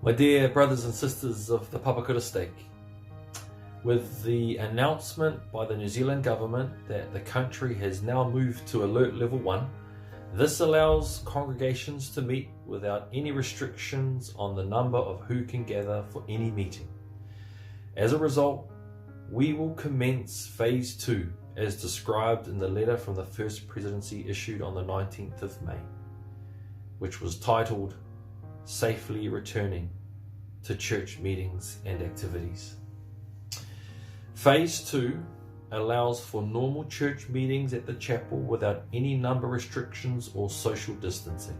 My dear brothers and sisters of the Papakura stake, with the announcement by the New Zealand government that the country has now moved to Alert Level 1, this allows congregations to meet without any restrictions on the number of who can gather for any meeting. As a result, we will commence Phase 2 as described in the letter from the First Presidency issued on the 19th of May, which was titled Safely Returning to Church Meetings and Activities. Phase 2 allows for normal church meetings at the chapel without any number restrictions or social distancing.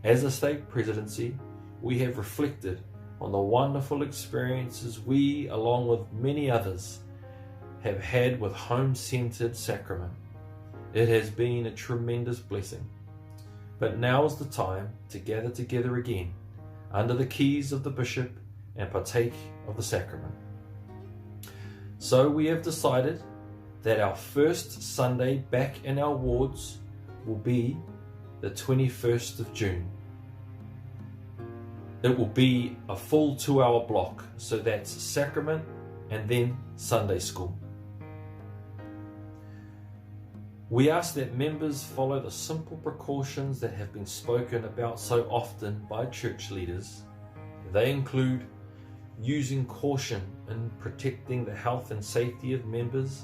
As a stake presidency, we have reflected on the wonderful experiences we, along with many others, have had with home-centered sacrament. It has been a tremendous blessing. But now is the time to gather together again under the keys of the bishop and partake of the sacrament. So we have decided that our first Sunday back in our wards will be the 21st of June. It will be a full 2-hour block, so that's sacrament and then Sunday school. We ask that members follow the simple precautions that have been spoken about so often by church leaders. They include using caution in protecting the health and safety of members,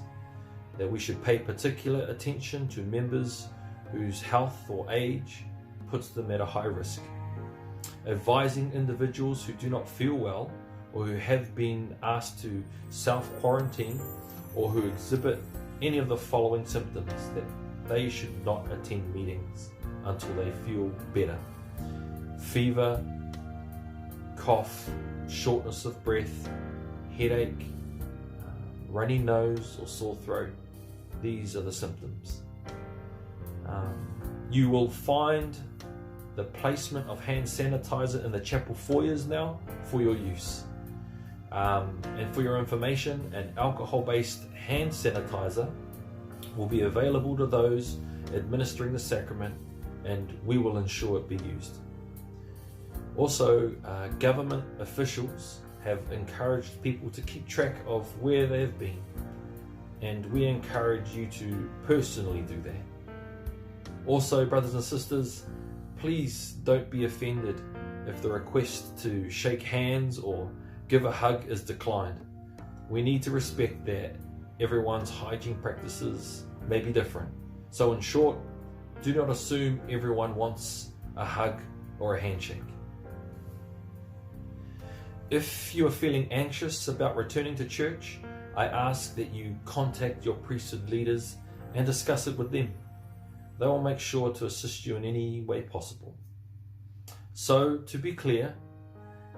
that we should pay particular attention to members whose health or age puts them at a high risk, advising individuals who do not feel well or who have been asked to self-quarantine or who exhibit any of the following symptoms that they should not attend meetings until they feel better: fever, cough, shortness of breath, headache, runny nose or sore throat. These are the symptoms. You will find the placement of hand sanitizer in the chapel foyers now for your use. And for your information, an alcohol-based hand sanitizer will be available to those administering the sacrament, and we will ensure it be used. Also, government officials have encouraged people to keep track of where they have been, and we encourage you to personally do that. Also, brothers and sisters, please don't be offended if the request to shake hands or give a hug is declined. We need to respect that everyone's hygiene practices may be different. So in short, do not assume everyone wants a hug or a handshake. If you are feeling anxious about returning to church, I ask that you contact your priesthood leaders and discuss it with them. They will make sure to assist you in any way possible. So, to be clear,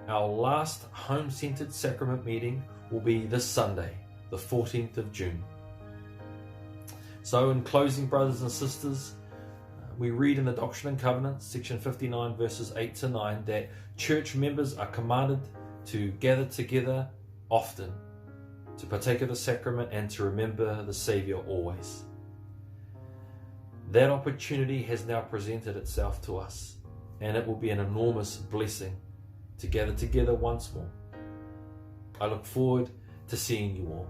our last home-centered sacrament meeting will be this Sunday, the 14th of June. So in closing, brothers and sisters, we read in the Doctrine and Covenants, section 59, verses 8 to 9, that church members are commanded to gather together often, to partake of the sacrament and to remember the Saviour always. That opportunity has now presented itself to us, and it will be an enormous blessing to gather together once more. I look forward to seeing you all.